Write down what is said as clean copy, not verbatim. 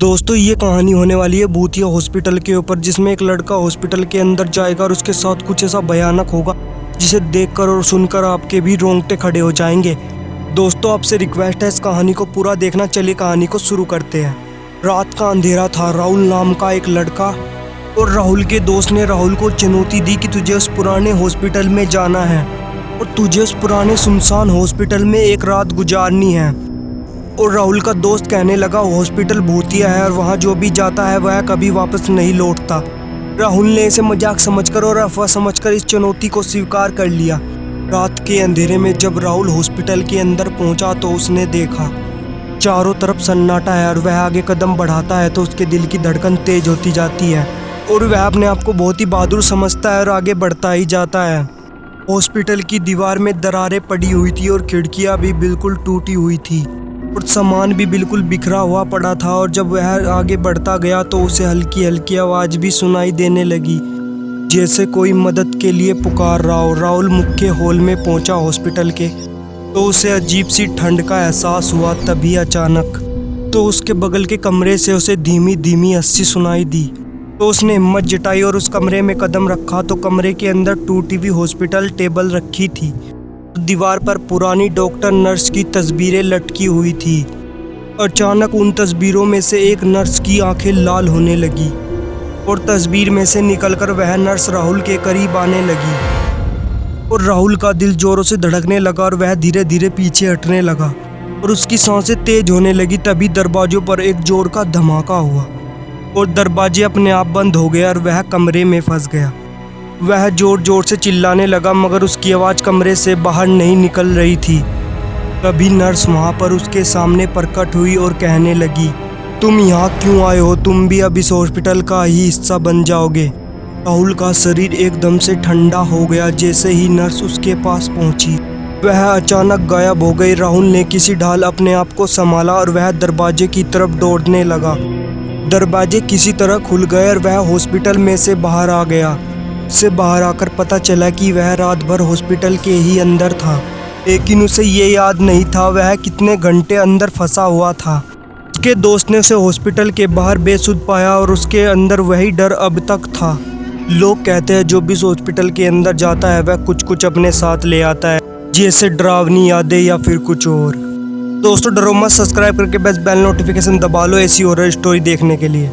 दोस्तों ये कहानी होने वाली है भूतिया हॉस्पिटल के ऊपर, जिसमें एक लड़का हॉस्पिटल के अंदर जाएगा और उसके साथ कुछ ऐसा भयानक होगा जिसे देखकर और सुनकर आपके भी रोंगटे खड़े हो जाएंगे। दोस्तों आपसे रिक्वेस्ट है इस कहानी को पूरा देखना। चलिए कहानी को शुरू करते हैं। रात का अंधेरा था। राहुल नाम का एक लड़का और राहुल के दोस्त ने राहुल को चुनौती दी कि तुझे उस पुराने हॉस्पिटल में जाना है और तुझे उस पुराने सुनसान हॉस्पिटल में एक रात गुजारनी है। और राहुल का दोस्त कहने लगा हॉस्पिटल भूतिया है और वहाँ जो भी जाता है वह कभी वापस नहीं लौटता। राहुल ने इसे मजाक समझकर और अफवाह समझकर इस चुनौती को स्वीकार कर लिया। रात के अंधेरे में जब राहुल हॉस्पिटल के अंदर पहुंचा तो उसने देखा चारों तरफ सन्नाटा है और वह आगे कदम बढ़ाता है तो उसके दिल की धड़कन तेज होती जाती है और वह अपने आप को बहुत ही बहादुर समझता है और आगे बढ़ता ही जाता है। हॉस्पिटल की दीवार में दरारें पड़ी हुई थी और खिड़कियां भी बिल्कुल टूटी हुई थी और सामान भी बिल्कुल बिखरा हुआ पड़ा था। और जब वह आगे बढ़ता गया तो उसे हल्की हल्की आवाज़ भी सुनाई देने लगी, जैसे कोई मदद के लिए पुकार रहा हो। राहुल मुख्य हॉल में पहुंचा हॉस्पिटल के तो उसे अजीब सी ठंड का एहसास हुआ। तभी अचानक तो उसके बगल के कमरे से उसे धीमी धीमी हंसी सुनाई दी। तो उसने हिम्मत जुटाई और उस कमरे में कदम रखा तो कमरे के अंदर टूटी हुई हॉस्पिटल टेबल रखी थी। दीवार पर पुरानी डॉक्टर नर्स की तस्वीरें लटकी हुई थी। अचानक उन तस्वीरों में से एक नर्स की आंखें लाल होने लगी और तस्वीर में से निकलकर वह नर्स राहुल के करीब आने लगी और राहुल का दिल जोरों से धड़कने लगा और वह धीरे धीरे पीछे हटने लगा और उसकी सांसें तेज होने लगी। तभी दरवाजों पर एक जोर का धमाका हुआ और दरवाजे अपने आप बंद हो गए और वह कमरे में फंस गया। वह जोर जोर से चिल्लाने लगा मगर उसकी आवाज़ कमरे से बाहर नहीं निकल रही थी। तभी नर्स वहाँ पर उसके सामने प्रकट हुई और कहने लगी, तुम यहाँ क्यों आए हो? तुम भी अब इस हॉस्पिटल का ही हिस्सा बन जाओगे। राहुल का शरीर एकदम से ठंडा हो गया। जैसे ही नर्स उसके पास पहुँची वह अचानक गायब हो गई। राहुल ने किसी ढाल अपने आप को संभाला और वह दरवाजे की तरफ दौड़ने लगा। दरवाजे किसी तरह खुल गए और वह हॉस्पिटल में से बाहर आ गया। से बाहर आकर पता चला कि वह रात भर हॉस्पिटल के ही अंदर था, लेकिन उसे ये याद नहीं था वह कितने घंटे अंदर फंसा हुआ था। उसके दोस्त ने उसे हॉस्पिटल के बाहर बेसुध पाया और उसके अंदर वही डर अब तक था। लोग कहते हैं जो भी इस हॉस्पिटल के अंदर जाता है वह कुछ कुछ अपने साथ ले आता है, जैसे डरावनी यादें या फिर कुछ और। दोस्तों डरो मत, सब्सक्राइब करके बस बेल नोटिफिकेशन दबा लो ऐसी हॉरर स्टोरी देखने के लिए।